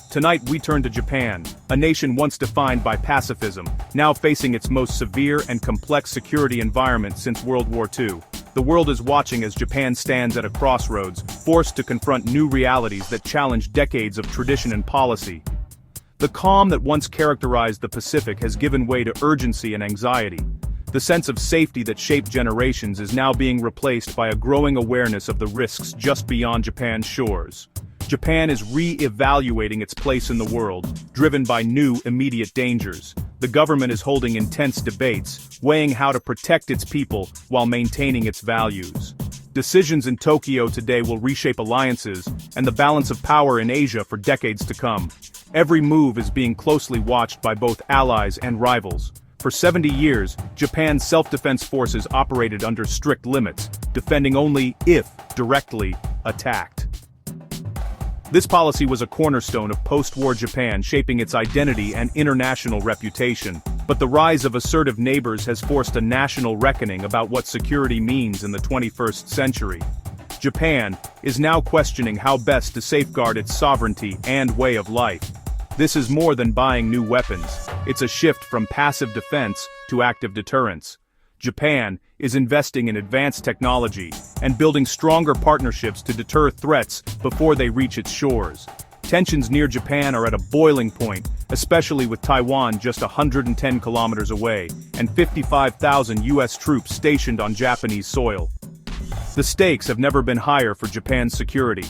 Tonight we turn to Japan, a nation once defined by pacifism, now facing its most severe and complex security environment since World War II. The world is watching as Japan stands at a crossroads, forced to confront new realities that challenge decades of tradition and policy. The calm that once characterized the Pacific has given way to urgency and anxiety. The sense of safety that shaped generations is now being replaced by a growing awareness of the risks just beyond Japan's shores. Japan is re-evaluating its place in the world, driven by new immediate dangers. The government is holding intense debates, weighing how to protect its people while maintaining its values. Decisions in Tokyo today will reshape alliances and the balance of power in Asia for decades to come. Every move is being closely watched by both allies and rivals. For 70 years, Japan's self-defense forces operated under strict limits, defending only if directly attacked. This policy was a cornerstone of post-war Japan, shaping its identity and international reputation. But the rise of assertive neighbors has forced a national reckoning about what security means in the 21st century. Japan is now questioning how best to safeguard its sovereignty and way of life. This is more than buying new weapons. It's a shift from passive defense to active deterrence. Japan is investing in advanced technology and building stronger partnerships to deter threats before they reach its shores. Tensions near Japan are at a boiling point, especially with Taiwan just 110 kilometers away and 55,000 U.S. troops stationed on Japanese soil. The stakes have never been higher for Japan's security.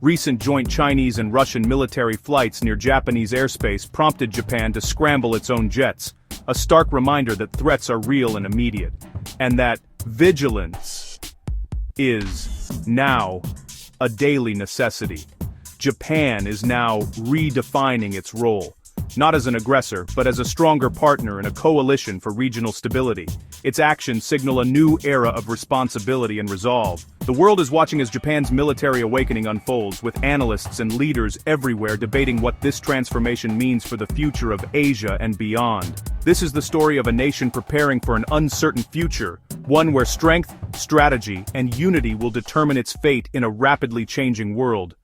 Recent joint Chinese and Russian military flights near Japanese airspace prompted Japan to scramble its own jets, a stark reminder that threats are real and immediate, and that vigilance is now a daily necessity. Japan is now redefining its role, not as an aggressor, but as a stronger partner in a coalition for regional stability. Its actions signal a new era of responsibility and resolve. The world is watching as Japan's military awakening unfolds, with analysts and leaders everywhere debating what this transformation means for the future of Asia and beyond. This is the story of a nation preparing for an uncertain future, one where strength, strategy, and unity will determine its fate in a rapidly changing world.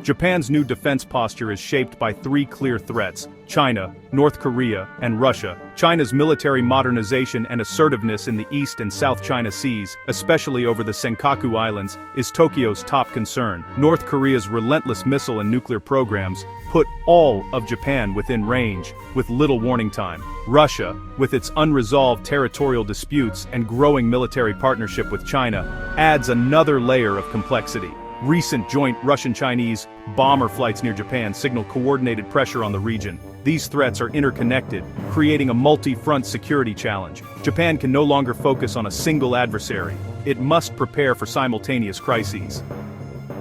Japan's new defense posture is shaped by three clear threats: China, North Korea, and Russia. China's military modernization and assertiveness in the East and South China Seas, especially over the Senkaku Islands, is Tokyo's top concern. North Korea's relentless missile and nuclear programs put all of Japan within range, with little warning time. Russia, with its unresolved territorial disputes and growing military partnership with China, adds another layer of complexity. Recent joint Russian-Chinese bomber flights near Japan signal coordinated pressure on the region. These threats are interconnected, creating a multi-front security challenge. Japan can no longer focus on a single adversary. It must prepare for simultaneous crises.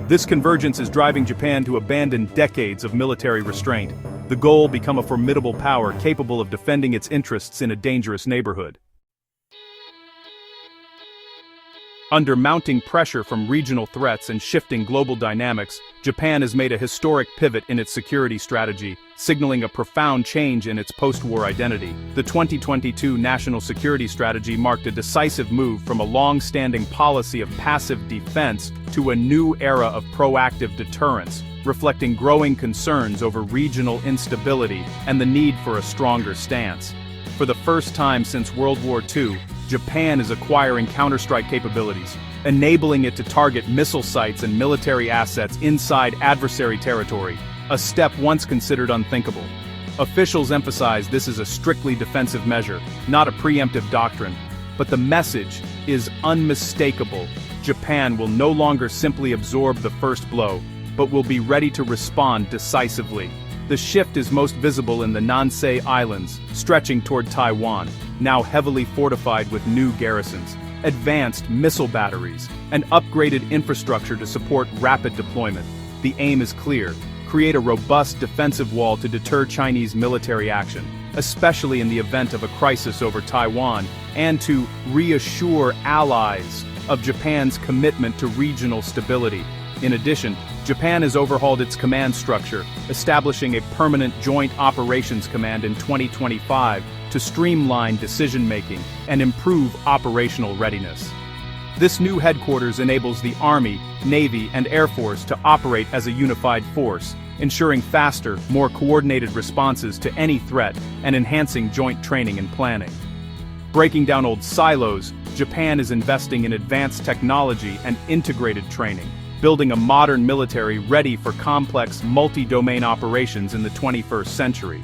This convergence is driving Japan to abandon decades of military restraint. The goal: become a formidable power capable of defending its interests in a dangerous neighborhood. Under mounting pressure from regional threats and shifting global dynamics, Japan has made a historic pivot in its security strategy, signaling a profound change in its post-war identity. The 2022 National Security Strategy marked a decisive move from a long-standing policy of passive defense to a new era of proactive deterrence, reflecting growing concerns over regional instability and the need for a stronger stance. For the first time since World War II, Japan is acquiring counterstrike capabilities, enabling it to target missile sites and military assets inside adversary territory, a step once considered unthinkable. Officials emphasize this is a strictly defensive measure, not a preemptive doctrine, but the message is unmistakable. Japan will no longer simply absorb the first blow, but will be ready to respond decisively. The shift is most visible in the Nansei Islands, stretching toward Taiwan, now heavily fortified with new garrisons, advanced missile batteries, and upgraded infrastructure to support rapid deployment. The aim is clear: create a robust defensive wall to deter Chinese military action, especially in the event of a crisis over Taiwan, and to reassure allies of Japan's commitment to regional stability. In addition, Japan has overhauled its command structure, establishing a permanent Joint Operations Command in 2025 to streamline decision-making and improve operational readiness. This new headquarters enables the Army, Navy, and Air Force to operate as a unified force, ensuring faster, more coordinated responses to any threat and enhancing joint training and planning. Breaking down old silos, Japan is investing in advanced technology and integrated training, building a modern military ready for complex, multi-domain operations in the 21st century.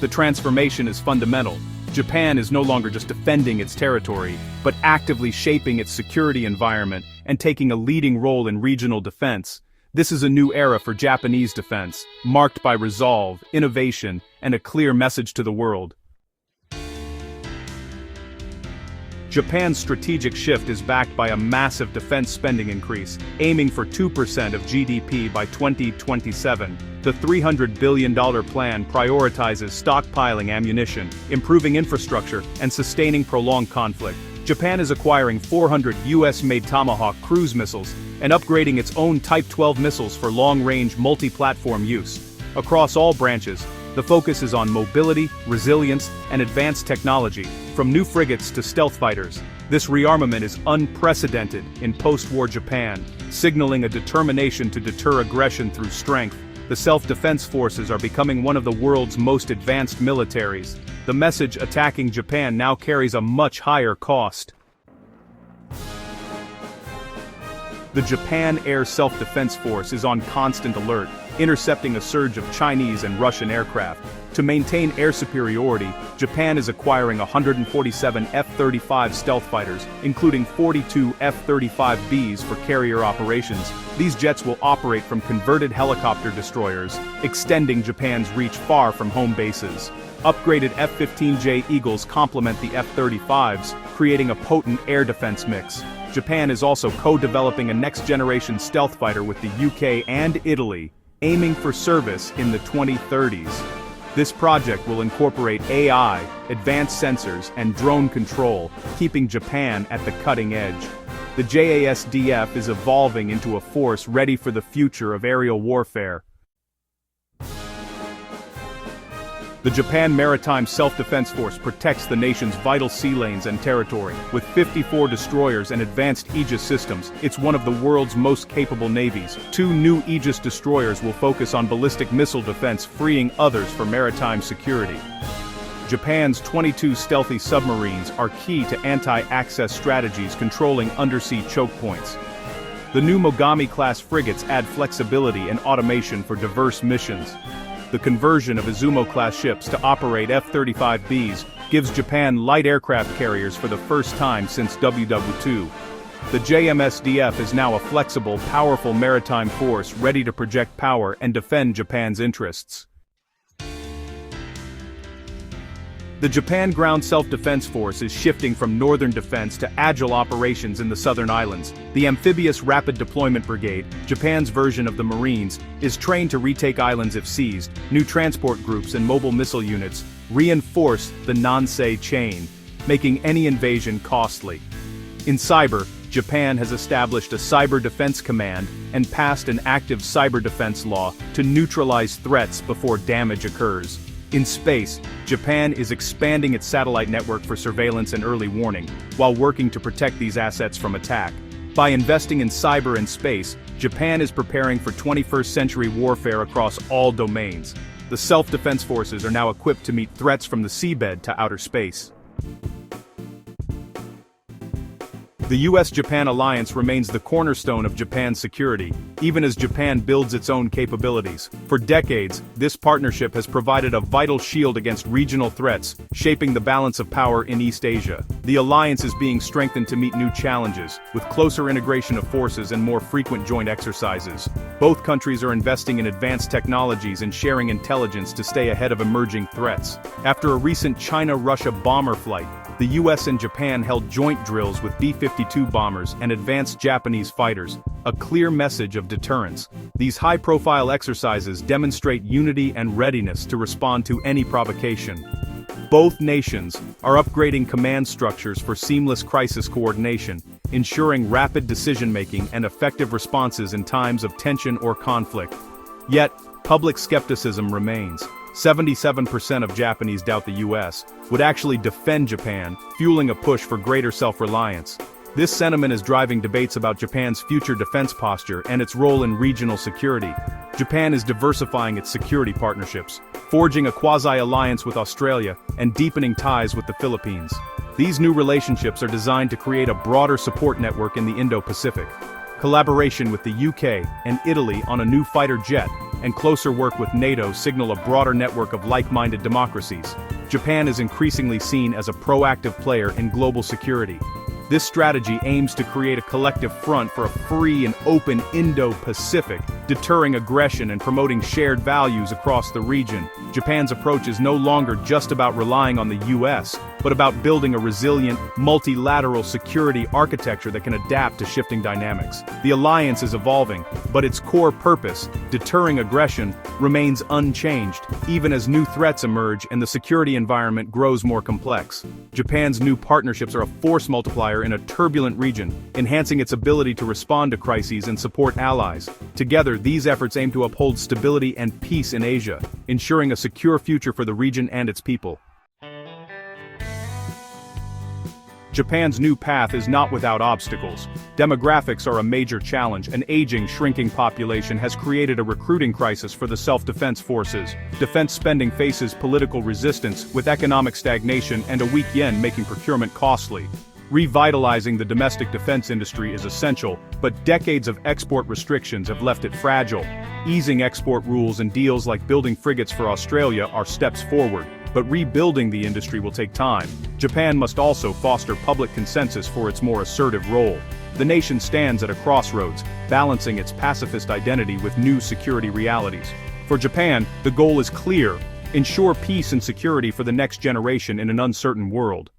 The transformation is fundamental. Japan is no longer just defending its territory, but actively shaping its security environment and taking a leading role in regional defense. This is a new era for Japanese defense, marked by resolve, innovation, and a clear message to the world. Japan's strategic shift is backed by a massive defense spending increase, aiming for 2% of GDP by 2027. The $300 billion plan prioritizes stockpiling ammunition, improving infrastructure, and sustaining prolonged conflict. Japan is acquiring 400 US-made Tomahawk cruise missiles and upgrading its own Type 12 missiles for long-range multi-platform use. Across all branches, the focus is on mobility, resilience, and advanced technology, from new frigates to stealth fighters. This rearmament is unprecedented in post-war Japan, signaling a determination to deter aggression through strength. The self-defense forces are becoming one of the world's most advanced militaries. The message attacking Japan now carries a much higher cost. The Japan Air Self-Defense Force is on constant alert, intercepting a surge of Chinese and Russian aircraft. To maintain air superiority, Japan is acquiring 147 F-35 stealth fighters, including 42 F-35Bs for carrier operations. These jets will operate from converted helicopter destroyers, extending Japan's reach far from home bases. Upgraded F-15J Eagles complement the F-35s, creating a potent air defense mix. Japan is also co-developing a next-generation stealth fighter with the UK and Italy, aiming for service in the 2030s. This project will incorporate AI, advanced sensors, and drone control, keeping Japan at the cutting edge. The JASDF is evolving into a force ready for the future of aerial warfare. The Japan Maritime Self-Defense Force protects the nation's vital sea lanes and territory. With 54 destroyers and advanced Aegis systems, it's one of the world's most capable navies. 2 new Aegis destroyers will focus on ballistic missile defense, freeing others for maritime security. Japan's 22 stealthy submarines are key to anti-access strategies controlling undersea choke points. The new Mogami-class frigates add flexibility and automation for diverse missions. The conversion of Izumo-class ships to operate F-35Bs gives Japan light aircraft carriers for the first time since WW2. The JMSDF is now a flexible, powerful maritime force ready to project power and defend Japan's interests. The Japan Ground Self-Defense Force is shifting from northern defense to agile operations in the southern islands. The Amphibious Rapid Deployment Brigade, Japan's version of the Marines, is trained to retake islands if seized. New transport groups and mobile missile units reinforce the Nansei chain, making any invasion costly. In cyber, Japan has established a Cyber Defense Command and passed an active cyber defense law to neutralize threats before damage occurs. In space, Japan is expanding its satellite network for surveillance and early warning, while working to protect these assets from attack. By investing in cyber and space, Japan is preparing for 21st century warfare across all domains. The self-defense forces are now equipped to meet threats from the seabed to outer space. The US-Japan alliance remains the cornerstone of Japan's security, even as Japan builds its own capabilities. For decades, this partnership has provided a vital shield against regional threats, shaping the balance of power in East Asia. The alliance is being strengthened to meet new challenges, with closer integration of forces and more frequent joint exercises. Both countries are investing in advanced technologies and sharing intelligence to stay ahead of emerging threats. After a recent China-Russia bomber flight, the US and Japan held joint drills with B-52 bombers and advanced Japanese fighters, a clear message of deterrence. These high-profile exercises demonstrate unity and readiness to respond to any provocation. Both nations are upgrading command structures for seamless crisis coordination, ensuring rapid decision-making and effective responses in times of tension or conflict. Yet, public skepticism remains. 77% of Japanese doubt the US would actually defend Japan, fueling a push for greater self-reliance. This sentiment is driving debates about Japan's future defense posture and its role in regional security. Japan is diversifying its security partnerships, forging a quasi-alliance with Australia, and deepening ties with the Philippines. These new relationships are designed to create a broader support network in the Indo-Pacific. Collaboration with the UK and Italy on a new fighter jet, and closer work with NATO signal a broader network of like-minded democracies. Japan is increasingly seen as a proactive player in global security. This strategy aims to create a collective front for a free and open Indo-Pacific, deterring aggression and promoting shared values across the region. Japan's approach is no longer just about relying on the US, but about building a resilient, multilateral security architecture that can adapt to shifting dynamics. The alliance is evolving, but its core purpose, deterring aggression, remains unchanged, even as new threats emerge and the security environment grows more complex. Japan's new partnerships are a force multiplier in a turbulent region, enhancing its ability to respond to crises and support allies. Together, these efforts aim to uphold stability and peace in Asia, ensuring a secure future for the region and its people. Japan's new path is not without obstacles. Demographics are a major challenge. An aging, shrinking population has created a recruiting crisis for the self-defense forces. Defense spending faces political resistance, with economic stagnation and a weak yen making procurement costly. Revitalizing the domestic defense industry is essential, but decades of export restrictions have left it fragile. Easing export rules and deals like building frigates for Australia are steps forward, but rebuilding the industry will take time. Japan must also foster public consensus for its more assertive role. The nation stands at a crossroads, balancing its pacifist identity with new security realities. For Japan, the goal is clear: ensure peace and security for the next generation in an uncertain world.